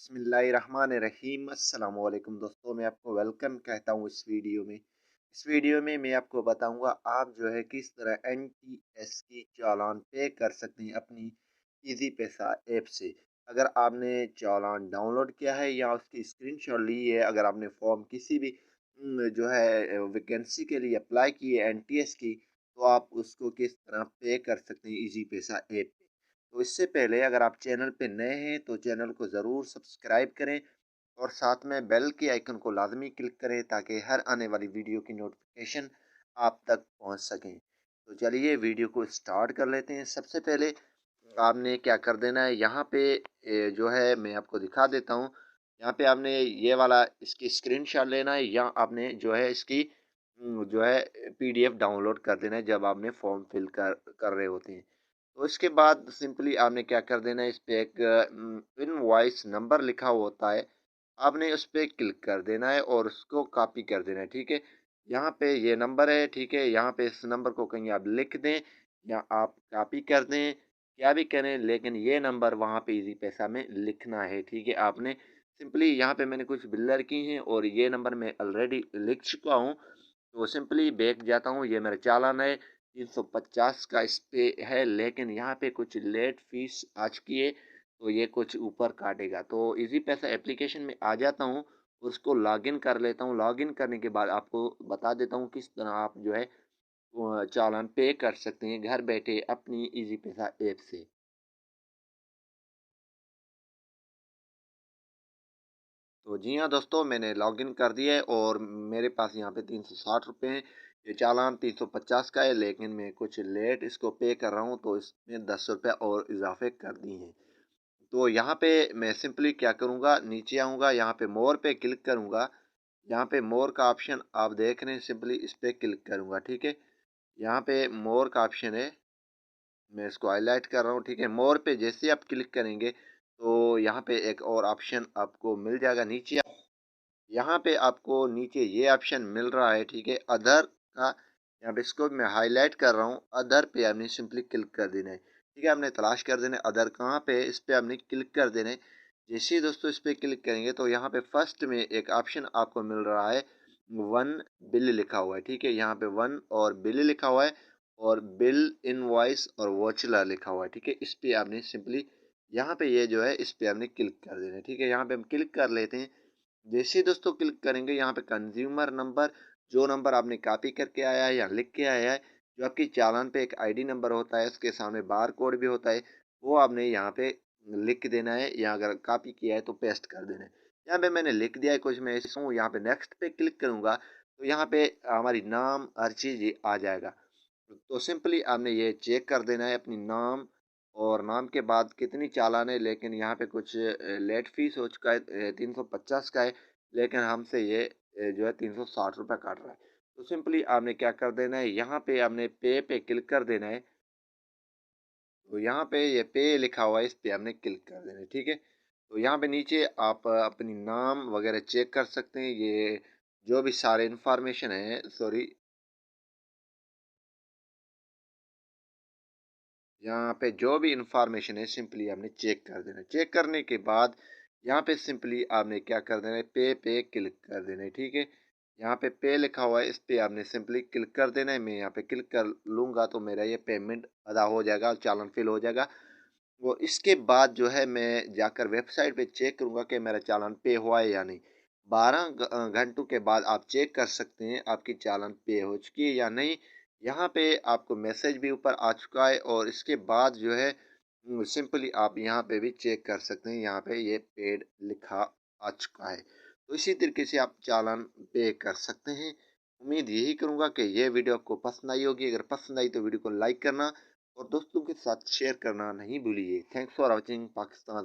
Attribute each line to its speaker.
Speaker 1: बिस्मिल्लाहिर्रहमानिर्रहीम अस्सलाम वालेकुम दोस्तों, मैं आपको वेलकम कहता हूँ इस वीडियो में मैं आपको बताऊंगा आप जो है किस तरह एनटीएस की चालान पे कर सकते हैं अपनी इजी पैसा ऐप से। अगर आपने चालान डाउनलोड किया है या उसकी स्क्रीनशॉट ली है, अगर आपने फॉर्म किसी भी जो है वैकेंसी के लिए अप्लाई की है एनटीएस की, तो आप उसको किस तरह पे कर सकते हैं इजी पैसा ऐप। तो इससे पहले अगर आप चैनल पे नए हैं तो चैनल को ज़रूर सब्सक्राइब करें और साथ में बेल के आइकन को लाजमी क्लिक करें ताकि हर आने वाली वीडियो की नोटिफिकेशन आप तक पहुंच सकें। तो चलिए वीडियो को स्टार्ट कर लेते हैं। सबसे पहले आपने क्या कर देना है, यहाँ पे जो है मैं आपको दिखा देता हूँ। यहाँ पे आपने ये वाला इसकी स्क्रीनशॉट लेना है या आपने जो है इसकी जो है पीडीएफ डाउनलोड कर देना है जब आपने फॉर्म फिल कर रहे होते हैं। तो इसके बाद सिंपली आपने क्या कर देना है, इस पे एक इनवॉइस नंबर लिखा हुआ होता है, आपने उस पे क्लिक कर देना है और उसको कॉपी कर देना है। ठीक है, यहाँ पे ये नंबर है, ठीक है, यहाँ पे इस नंबर को कहीं आप लिख दें या आप कॉपी कर दें, क्या भी करें, लेकिन ये नंबर वहाँ पे इजी पैसा में लिखना है। ठीक है, आपने सिंपली यहाँ पे मैंने कुछ बिल्डर की हैं और ये नंबर मैं ऑलरेडी लिख चुका हूँ। तो सिंपली बैक जाता हूँ, ये मेरा चालान है 350 का इस पे है, लेकिन यहाँ पे कुछ लेट फीस आ चुकी है तो ये कुछ ऊपर काटेगा। तो इजी पैसा एप्लीकेशन में आ जाता हूँ, उसको लॉगिन कर लेता हूँ। लॉगिन करने के बाद आपको बता देता हूँ किस तरह आप जो है चालान पे कर सकते हैं घर बैठे अपनी इजी पैसा ऐप से। तो जी हाँ दोस्तों, मैंने लॉगिन कर दिया है और मेरे पास यहाँ पे 360 रुपये हैं। ये चालान 350 का है, लेकिन मैं कुछ लेट इसको पे कर रहा हूँ तो इसमें 10 रुपये और इजाफे कर दिए हैं। तो यहाँ पे मैं सिंपली क्या करूँगा, नीचे आऊँगा, यहाँ पे मोर पे क्लिक करूँगा। यहाँ पे मोर का ऑप्शन आप देख रहे हैं, सिंपली इस पे क्लिक करूँगा। ठीक है, यहाँ पे मोर का ऑप्शन है, मैं इसको हाईलाइट कर रहा हूँ। ठीक है, मोर पे जैसे आप क्लिक करेंगे तो यहाँ पे एक और ऑप्शन आपको मिल जाएगा नीचे। यहाँ पे आपको नीचे ये ऑप्शन मिल रहा है, ठीक है, अदर का। यहाँ पे इसको मैं हाईलाइट कर रहा हूँ, अदर पे आपने सिंपली क्लिक कर देना है। ठीक है, आपने तलाश कर देना है अदर कहाँ पे, इस पे आपने क्लिक कर देना है। जैसे ही दोस्तों इस पे क्लिक करेंगे तो यहाँ पे फर्स्ट में एक ऑप्शन आपको मिल रहा है, वन बिल लिखा हुआ है। ठीक है, यहाँ पे वन और बिल लिखा हुआ है और बिल इनवॉइस और वॉचुलर लिखा हुआ है। ठीक है, इस पे आपने सिंपली यहाँ पे ये जो है इस पे आपने क्लिक कर देना है। ठीक है, यहाँ पे हम क्लिक कर लेते हैं। जैसे ही दोस्तों क्लिक करेंगे यहाँ पे कंज्यूमर नंबर, जो नंबर आपने कॉपी करके आया है या लिख के आया है, जो आपकी चालान पे एक आईडी नंबर होता है, उसके सामने बार कोड भी होता है, वो आपने यहाँ पे लिख देना है या अगर कॉपी किया है तो पेस्ट कर देना है। यहाँ पे मैंने लिख दिया है कुछ, मैं ऐसे हूँ, यहाँ पे नेक्स्ट पे क्लिक करूँगा तो यहाँ पे हमारी नाम हर चीज़ ये आ जाएगा। तो सिंपली आपने ये चेक कर देना है अपनी नाम और नाम के बाद कितनी चालान है, लेकिन यहाँ पे कुछ लेट फीस हो चुका है, 350 का है, लेकिन हमसे ये जो है 360 रुपये काट रहा है। तो सिंपली आपने क्या कर देना है, यहाँ पे आपने पे क्लिक कर देना है। तो यहाँ पे ये पे लिखा हुआ है, इस पे आपने क्लिक कर देना है। ठीक है, तो यहाँ पे नीचे आप अपनी नाम वगैरह चेक कर सकते हैं, ये जो भी सारे इंफॉर्मेशन है, सॉरी, यहाँ पे जो भी इंफॉर्मेशन है सिंपली आपने चेक कर देना है। चेक करने के बाद यहाँ पे सिंपली आपने क्या कर देना है, पे क्लिक कर देना है। ठीक है, यहाँ पे लिखा हुआ है, इस पे आपने सिंपली क्लिक कर देना है। मैं यहाँ पे क्लिक कर लूँगा तो मेरा ये पेमेंट अदा हो जाएगा और चालान फिल हो जाएगा। वो इसके बाद जो है मैं जाकर वेबसाइट पे चेक करूँगा कि मेरा चालान पे हुआ है या नहीं। 12 घंटों के बाद आप चेक कर सकते हैं आपकी चालान पे हो चुकी है या नहीं। यहाँ पे आपको मैसेज भी ऊपर आ चुका है और इसके बाद जो है सिंपली आप यहाँ पे भी चेक कर सकते हैं, यहाँ पे ये पेड लिखा आ चुका है। तो इसी तरीके से आप चालान पे कर सकते हैं। उम्मीद यही करूँगा कि ये वीडियो आपको पसंद आई होगी। अगर पसंद आई तो वीडियो को लाइक करना और दोस्तों के साथ शेयर करना नहीं भूलिए। Thanks for watching Pakistan.